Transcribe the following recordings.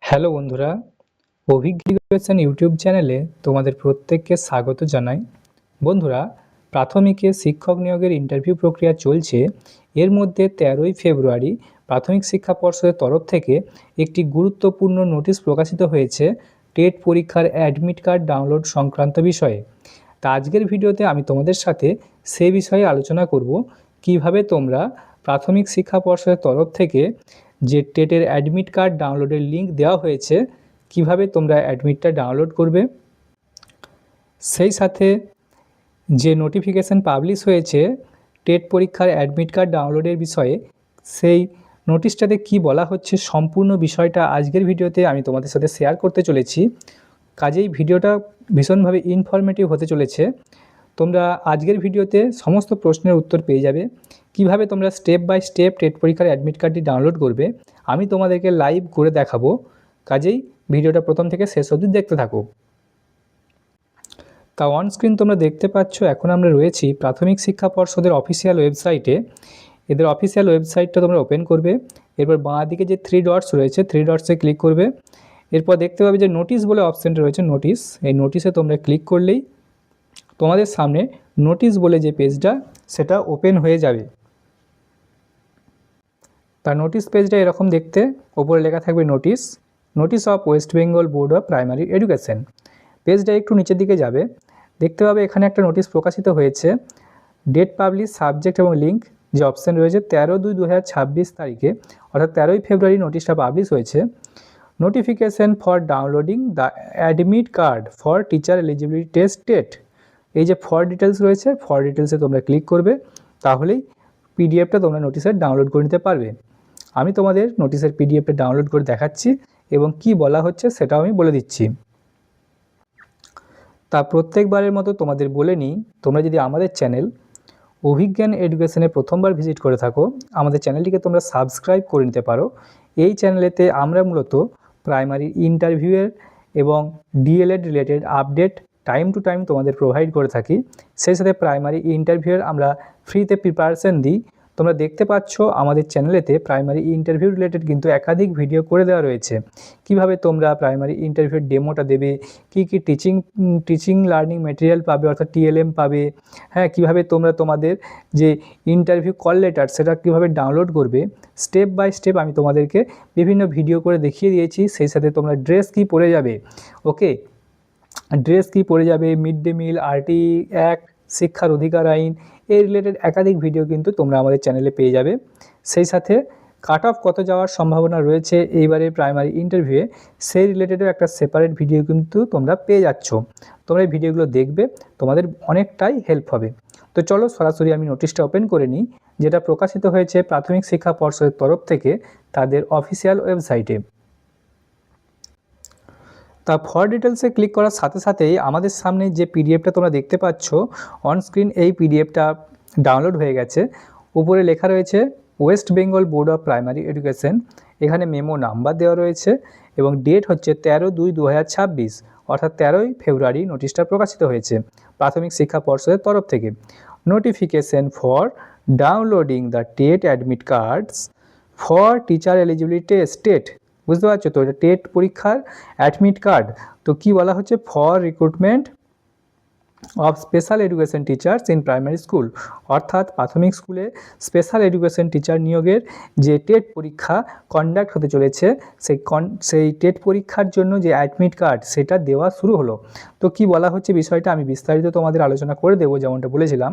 Hello বন্ধুরা, অভিজ্ঞ education YouTube চ্যানেলে তোমাদের প্রত্যেককে স্বাগত জানাই। বন্ধুরা, প্রাথমিকে শিক্ষক নিয়োগের ইন্টারভিউ প্রক্রিয়া চলছে। এর মধ্যে 13ই ফেব্রুয়ারি প্রাথমিক শিক্ষা পর্ষদের তরফ থেকে একটি গুরুত্বপূর্ণ নোটিশ প্রকাশিত হয়েছে টেট পরীক্ষার অ্যাডমিট কার্ড ডাউনলোড সংক্রান্ত বিষয়ে। তা আজকের ভিডিওতে আমি তোমাদের সাথে সে বিষয়ে আলোচনা করব, কিভাবে তোমরা প্রাথমিক শিক্ষা পর্ষদের তরফ থেকে যে টেটের অ্যাডমিট কার্ড ডাউনলোডের লিঙ্ক দেওয়া হয়েছে, কিভাবে তোমরা অ্যাডমিটটা ডাউনলোড করবে। সেই সাথে যে নোটিফিকেশান পাবলিশ হয়েছে টেট পরীক্ষার অ্যাডমিট কার্ড ডাউনলোডের বিষয়ে, সেই নোটিশটাতে কি বলা হচ্ছে সম্পূর্ণ বিষয়টা আজকের ভিডিওতে আমি তোমাদের সাথে শেয়ার করতে চলেছি। কাজেই ভিডিওটা ভীষণভাবে ইনফরমেটিভ হতে চলেছে। তোমরা আজকের ভিডিওতে সমস্ত প্রশ্নের উত্তর পেয়ে যাবে। কিভাবে তোমরা স্টেপ বাই স্টেপ টেট পরীক্ষার অ্যাডমিট কার্ডটি ডাউনলোড করবে আমি তোমাদেরকে লাইভ করে দেখাবো। কাজেই ভিডিওটা প্রথম থেকে শেষ অবধি দেখতে থাকো। তা অন স্ক্রিন তোমরা দেখতে পাচ্ছ, এখন আমরা রয়েছি প্রাথমিক শিক্ষা পর্ষদের অফিসিয়াল ওয়েবসাইটে। এদের অফিসিয়াল ওয়েবসাইটটা তোমরা ওপেন করবে। এরপর বাঁ দিকে যে 3 ডটস রয়েছে 3 ডটসে ক্লিক করবে। এরপর দেখতে পাবে যে নোটিশ বলে অপশানটা রয়েছে, নোটিশ। এই নোটিশে তোমরা ক্লিক করলেই তোমাদের সামনে নোটিশ বলে যে পেজটা সেটা ওপেন হয়ে যাবে। তার নোটিশ পেজটা এরকম দেখতে, ওপরে লেখা থাকবে notice, notice of West Bengal Board of Primary education. পেজটা একটু নিচের দিকে যাবে, দেখতে পাবে এখানে একটা নোটিশ প্রকাশিত হয়েছে। ডেট পাবলিশ, সাবজেক্ট এবং লিঙ্ক যে অপশান রয়েছে 13/2/2026 তারিখে, অর্থাৎ 13ই ফেব্রুয়ারি নোটিশটা পাবলিশ হয়েছে। Notification for downloading the admit card for teacher eligibility test TET. এই যে ফর ডিটেলস রয়েছে, ফর ডিটেলসে তোমরা ক্লিক করবে, তাহলেই পিডিএফটা তোমরা নোটিশের ডাউনলোড করে নিতে পারবে। আমি তোমাদের নোটিশের পিডিএফটা ডাউনলোড করে দেখাচ্ছি এবং কি বলা হচ্ছে সেটাও আমি বলে দিচ্ছি। তা প্রত্যেকবারের মতো তোমাদের বলে নিই, তোমরা যদি আমাদের চ্যানেল অভিজ্ঞান এডুকেশনে প্রথমবার ভিজিট করে থাকো, আমাদের চ্যানেলটিকে তোমরা সাবস্ক্রাইব করে নিতে পারো। এই চ্যানেলেতে আমরা মূলত প্রাইমারি ইন্টারভিউয়ের এবং DElEd related update time to time তোমাদের প্রোভাইড করে থাকি। সেই সাথে প্রাইমারি ইন্টারভিউয়ের আমরা ফ্রিতে প্রিপারেশন দিই। তোমরা দেখতে পাচ্ছ আমাদের চ্যানেলেতে প্রাইমারি ইন্টারভিউ রিলেটেড কিন্তু একাধিক ভিডিও করে দেওয়া রয়েছে। কিভাবে তোমরা প্রাইমারি ইন্টারভিউর ডেমোটা দেবে, কি টিচিং লার্নিং ম্যাটেরিয়াল পাবে অর্থাৎ টিএলএম পাবে, হ্যাঁ, কিভাবে তোমরা তোমাদের যে ইন্টারভিউ কল লেটার সেটা কিভাবে ডাউনলোড করবে, স্টেপ বাই স্টেপ আমি তোমাদেরকে বিভিন্ন ভিডিও করে দেখিয়ে দিয়েছি। সেই সাথে তোমরা ড্রেস কি পরে যাবে, ওকে, ড্রেস কি পরে যাবে, mid day meal, RT act, শিক্ষার অধিকার আইন, এই রিলেটেড একাধিক ভিডিও কিন্তু তোমরা আমাদের চ্যানেলে পেয়ে যাবে। সেই সাথে কাট অফ কত যাওয়ার সম্ভাবনা রয়েছে এইবারে প্রাইমারি ইন্টারভিউয়ে, সেই রিলেটেডও একটা সেপারেট ভিডিও কিন্তু তোমরা পেয়ে যাচ্ছ। তোমরা এই ভিডিওগুলো দেখবে, তোমাদের অনেকটাই হেল্প হবে। তো চলো সরাসরি আমি নোটিশটা ওপেন করে নিই, যেটা প্রকাশিত হয়েছে প্রাথমিক শিক্ষা পর্ষদের তরফ থেকে তাদের অফিসিয়াল ওয়েবসাইটে। তা ফর ডিটেলসে ক্লিক করার সাথে সাথেই আমাদের সামনে যে পিডিএফটা তোমরা দেখতে পাচ্ছ অন স্ক্রিন, এই পিডিএফটা ডাউনলোড হয়ে গেছে। উপরে লেখা রয়েছে West Bengal Board of Primary education. এখানে মেমো নাম্বার দেওয়া রয়েছে এবং ডেট হচ্ছে 13/2/2026, অর্থাৎ 13ই ফেব্রুয়ারি নোটিশটা প্রকাশিত হয়েছে প্রাথমিক শিক্ষা পর্ষদের তরফ থেকে। Notification for downloading the TET admit cards for teacher eligibility test TET. বুঝতে পারছো তো, এটা টেট পরীক্ষার অ্যাডমিট কার্ড। তো কি বলা হচ্ছে, for recruitment of special education teachers in primary school, অর্থাৎ প্রাথমিক স্কুলে স্পেশাল এডুকেশন টিচার নিয়োগের যে টেট পরীক্ষা কন্ডাক্ট হতে চলেছে, সেই টেট পরীক্ষার জন্য যে অ্যাডমিট কার্ড সেটা দেওয়া শুরু হলো। তো কি বলা হচ্ছে বিষয়টা আমি বিস্তারিত তোমাদের আলোচনা করে দেবো, যেমনটা বলেছিলাম।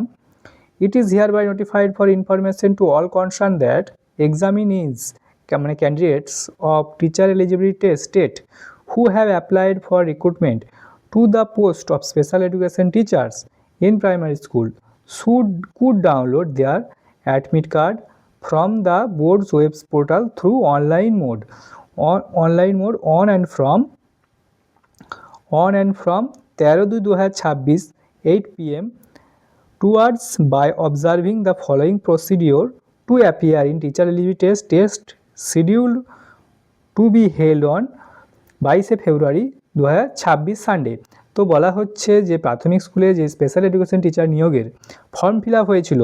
It is hereby notified for information to all concern that examinees মানে candidates of teacher eligibility test state who have applied for recruitment to the post of special education teachers in primary school could download their admit card from the board's web portal through online mode on and from 13/2/2026 8 p.m. towards by observing the following procedure to appear in teacher eligibility test scheduled to be held on 22 February 2026 Sunday. তো বলা হচ্ছে যে প্রাথমিক স্কুলে যে special education teacher নিয়োগের form fill up হয়েছিল,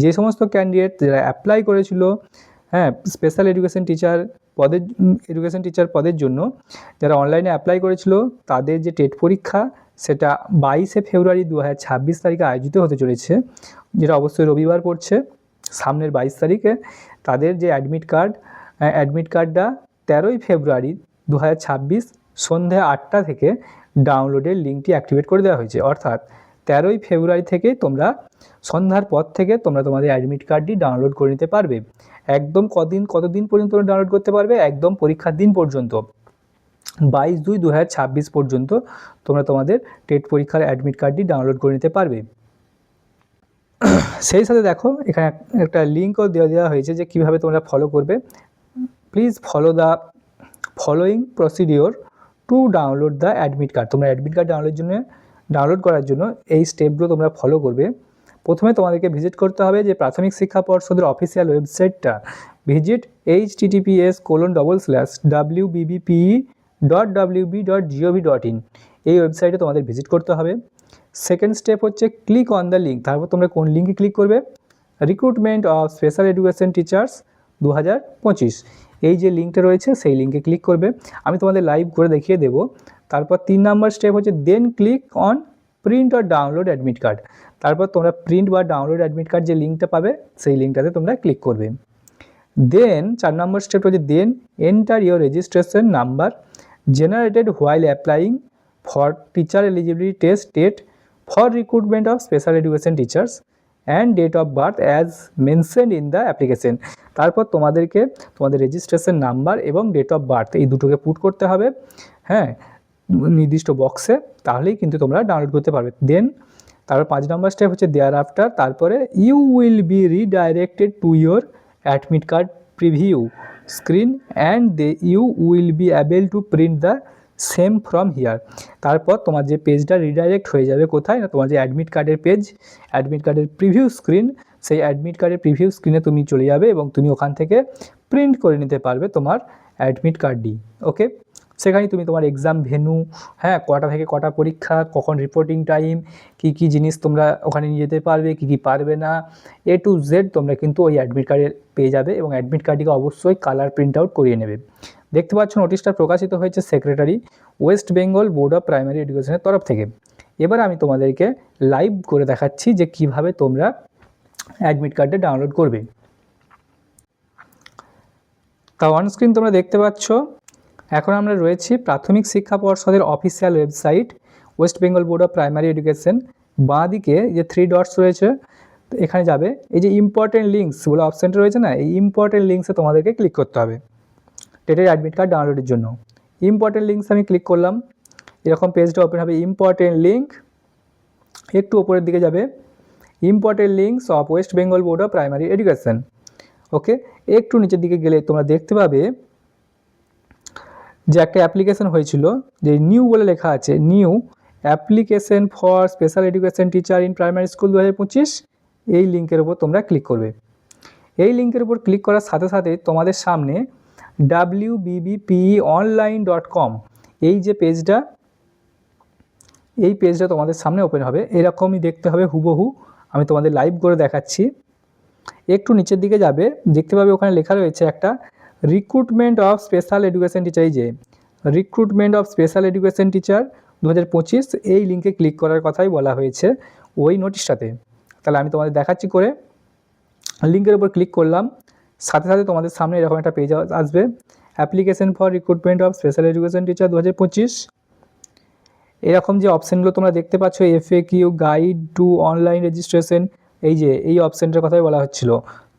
যে সমস্ত ক্যান্ডিডেট যারা অ্যাপ্লাই করেছিল, হ্যাঁ, স্পেশাল এডুকেশন টিচার পদের এডুকেশন টিচার পদের জন্য যারা অনলাইনে অ্যাপ্লাই করেছিল তাদের যে টেট পরীক্ষা সেটা 22শে ফেব্রুয়ারি 2026 তারিখে আয়োজিত হতে চলেছে, যেটা অবশ্যই রবিবার পড়ছে সামনের 22 তারিখে। তাদের যে অ্যাডমিট কার্ডটা 13ই ফেব্রুয়ারি 2026 সন্ধ্যা 8টা থেকে ডাউনলোডের লিঙ্কটি অ্যাক্টিভেট করে দেওয়া হয়েছে। অর্থাৎ 13ই ফেব্রুয়ারি থেকে তোমরা সন্ধ্যার পর থেকে তোমরা তোমাদের অ্যাডমিট কার্ডটি ডাউনলোড করে নিতে পারবে। একদম কতদিন পর্যন্ত তোমরা ডাউনলোড করতে পারবে? একদম পরীক্ষার দিন পর্যন্ত, 22/2/2026 পর্যন্ত তোমরা তোমাদের টেট পরীক্ষার অ্যাডমিট কার্ডটি ডাউনলোড করে নিতে পারবে। সেই সাথে দেখো এখানে একটা লিঙ্কও দেওয়া হয়েছে যে কীভাবে তোমরা ফলো করবে। Please follow the following procedure to download the admit card. তোমরা অ্যাডমিট কার্ড ডাউনলোড করার জন্য এই স্টেপগুলো তোমরা ফলো করবে। প্রথমে তোমাদেরকে ভিজিট করতে হবে যে প্রাথমিক শিক্ষা পর্ষদের অফিসিয়াল ওয়েবসাইটটা, ভিজিট https://wbbpe.wb.gov.in, এই ওয়েবসাইটে তোমাদের ভিজিট করতে হবে। সেকেন্ড স্টেপ হচ্ছে ক্লিক অন দ্য লিঙ্ক। তারপর তোমরা কোন লিঙ্কে ক্লিক করবে? Recruitment of special education teachers 2025, এই যে লিঙ্কটা রয়েছে সেই লিঙ্কে ক্লিক করবে। আমি তোমাদের লাইভ করে দেখিয়ে দেবো। তারপর 3 নম্বর স্টেপ হচ্ছে then click on print or download admit card. তারপর তোমরা প্রিন্ট বা ডাউনলোড অ্যাডমিট কার্ড যে লিঙ্কটা পাবে সেই লিঙ্কটাতে তোমরা ক্লিক করবে। দেন 4 নম্বর স্টেপটা হচ্ছে then enter your registration number generated while applying for teacher eligibility test TET for recruitment of special education teachers and date of birth as mentioned in the application. তারপর তোমাদেরকে তোমাদের রেজিস্ট্রেশন নাম্বার এবং date of birth এই দুটোকে put করতে হবে, হ্যাঁ, নির্দিষ্ট বক্সে, তাহলেই কিন্তু তোমরা ডাউনলোড করতে পারবে। দেন তারপর 5 নম্বর স্টেপ হচ্ছে দেয়ার আফটার, তারপরে you will be redirected to your admit card preview screen and you will be able to print the same from here. তারপর তোমার যে পেজটা রিডাইরেক্ট হয়ে যাবে কোথায় না, তোমার যে অ্যাডমিট কার্ডের পেজ, অ্যাডমিট কার্ডের প্রিভিউ স্ক্রিন, সেই অ্যাডমিট কার্ডের প্রিভিউ স্ক্রিনে তুমি চলে যাবে এবং তুমি ওখান থেকে প্রিন্ট করে নিতে পারবে তোমার অ্যাডমিট কার্ডটি। ওকে, সেখানে তুমি তোমার এক্সাম ভেন্যু, হ্যাঁ, কটা থেকে কটা পরীক্ষা, কখন রিপোর্টিং টাইম, কি জিনিস তোমরা ওখানে নিয়ে যেতে পারবে, কি পারবে না, A to Z তোমরা কিন্তু ওই অ্যাডমিট কার্ডে পেয়ে যাবে এবং অ্যাডমিট কার্ডটিকে অবশ্যই কালার প্রিন্ট আউট করিয়ে নেবে। দেখতে পাচ্ছ নোটিশটা প্রকাশিত হয়েছে secretary West Bengal Board of primary এডুকেশনের তরফ থেকে। এবার আমি তোমাদেরকে লাইভ করে দেখাচ্ছি যে কিভাবে তোমরা অ্যাডমিট কার্ডটা ডাউনলোড করবে। তা অন স্ক্রিন তোমরা দেখতে পাচ্ছ এখন আমরা রয়েছি প্রাথমিক শিক্ষা পর্ষদের official website West Bengal Board of Primary education. বাঁ দিকে যে 3 ডটস রয়েছে এখানে যাবে, এই যে ইম্পর্টেন্ট লিঙ্কস বলে অপশানটা রয়েছে না, এই ইম্পর্টেন্ট লিঙ্কসে তোমাদেরকে ক্লিক করতে হবে টেটের অ্যাডমিট কার্ড ডাউনলোডের জন্য। ইম্পর্টেন্ট লিঙ্কস আমি ক্লিক করলাম, এরকম পেজটা ওপেন হবে। ইম্পর্টেন্ট লিঙ্ক, একটু ওপরের দিকে যাবে, important links of West Bengal Board of Primary Education. Okay, একটু নিচের দিকে গেলে তোমরা দেখতে পাবে যে একটা অ্যাপ্লিকেশন হয়েছিল, যে নিউ বলে লেখা আছে, new application for special education teacher in primary school 2025, এই লিঙ্কের উপর তোমরা ক্লিক করবে। এই লিঙ্কের উপর ক্লিক করার সাথে সাথে তোমাদের সামনে wbbpeonline.com এই যে পেজটা, এই পেজটা তোমাদের সামনে ওপেন হবে। এরকমই দেখতে হবে হুবহু, আমি তোমাদের লাইভ করে দেখাচ্ছি। একটু নিচের দিকে যাবে, দেখতে পাবে ওখানে লেখা রয়েছে একটা recruitment of special education teacher, এই যে recruitment of special education teacher 2025, এই লিঙ্কে ক্লিক করার কথাই বলা হয়েছে ওই নোটিশটাতে। তাহলে আমি তোমাদের দেখাচ্ছি করে, লিঙ্কের উপর ক্লিক করলাম, সাথে সাথে তোমাদের সামনে এরকম একটা পেজ আসবে, application for recruitment of special education teacher 2025। এরকম যে অপশানগুলো তোমরা দেখতে পাচ্ছ, FAQ, guide to online registration, এই যে এই অপশানটার কথাই বলা হচ্ছিল।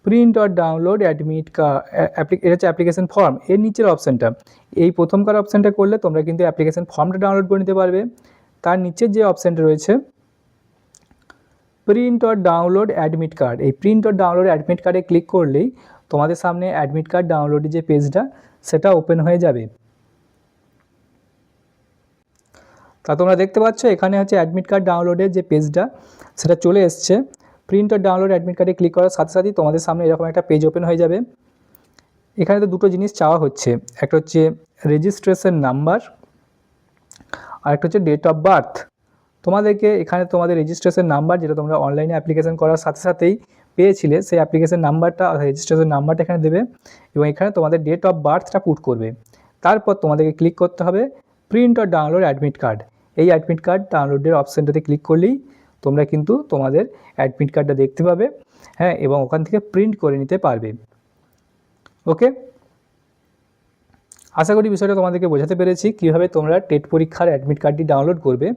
Print or download admit card, এটা হচ্ছে অ্যাপ্লিকেশন ফর্ম, এর নিচের অপশানটা, এই প্রথমকার অপশানটা করলে তোমরা কিন্তু অ্যাপ্লিকেশন ফর্মটা ডাউনলোড করে নিতে পারবে। তার নিচের যে অপশানটা রয়েছে print or download admit card, এই প্রিন্ট অর ডাউনলোড অ্যাডমিট কার্ডে ক্লিক করলেই তোমাদের সামনে অ্যাডমিট কার্ড ডাউনলোডের যে পেজটা সেটা ওপেন হয়ে যাবে। তা তোমরা দেখতে পাচ্ছ এখানে হচ্ছে অ্যাডমিট কার্ড ডাউনলোডের যে পেজটা সেটা চলে এসছে। প্রিন্ট অর ডাউনলোড অ্যাডমিট কার্ডে ক্লিক করার সাথে সাথেই তোমাদের সামনে এরকম একটা পেজ ওপেন হয়ে যাবে। এখানে তো দুটো জিনিস চাওয়া হচ্ছে, একটা হচ্ছে রেজিস্ট্রেশন নাম্বার আর একটা হচ্ছে ডেট অফ বার্থ। তোমাদেরকে এখানে তোমাদের রেজিস্ট্রেশন নাম্বার, যেটা তোমরা অনলাইনে অ্যাপ্লিকেশন করার সাথে সাথেই পেয়েছিলে সেই অ্যাপ্লিকেশন নাম্বারটা, রেজিস্ট্রেশন নাম্বারটা এখানে দেবে এবং এখানে তোমাদের ডেট অফ বার্থটা পুট করবে। তারপর তোমাদেরকে ক্লিক করতে হবে print or download admit card. এই অ্যাডমিট কার্ড ডাউনলোডের অপশানটাতে ক্লিক করলেই তোমরা কিন্তু তোমাদের অ্যাডমিট কার্ডটা দেখতে পাবে, হ্যাঁ, এবং ওখান থেকে প্রিন্ট করে নিতে পারবে। ওকে, আশা করি বিষয়টা তোমাদেরকে বোঝাতে পেরেছি কীভাবে তোমরা টেট পরীক্ষার অ্যাডমিট কার্ডটি ডাউনলোড করবে।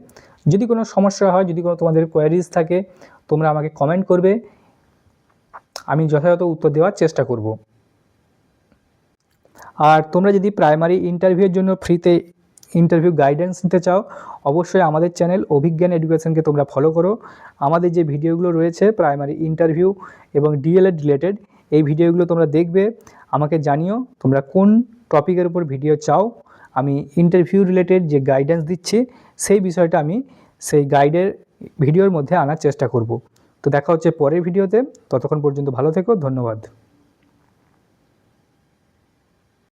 যদি কোনো সমস্যা হয়, যদি কোনো তোমাদের কোয়ারিজ থাকে, তোমরা আমাকে কমেন্ট করবে, আমি যথাযথ উত্তর দেওয়ার চেষ্টা করব। আর তোমরা যদি প্রাইমারি ইন্টারভিউয়ের জন্য ফ্রিতে ইন্টারভিউ গাইডেন্স নিতে চাও, অবশ্যই আমাদের চ্যানেল অভিজ্ঞান এডুকেশনকে তোমরা ফলো করো। আমাদের যে ভিডিওগুলো রয়েছে প্রাইমারি ইন্টারভিউ এবং ডিএলএড রিলেটেড, এই ভিডিওগুলো তোমরা দেখবে। আমাকে জানিও তোমরা কোন টপিকের উপর ভিডিও চাও। আমি ইন্টারভিউ রিলেটেড যে গাইডেন্স দিচ্ছি সেই বিষয়টা আমি সেই গাইডের ভিডিওর মধ্যে আনার চেষ্টা করব। তো দেখা হচ্ছে পরের ভিডিওতে, ততক্ষণ পর্যন্ত ভালো থেকো, ধন্যবাদ।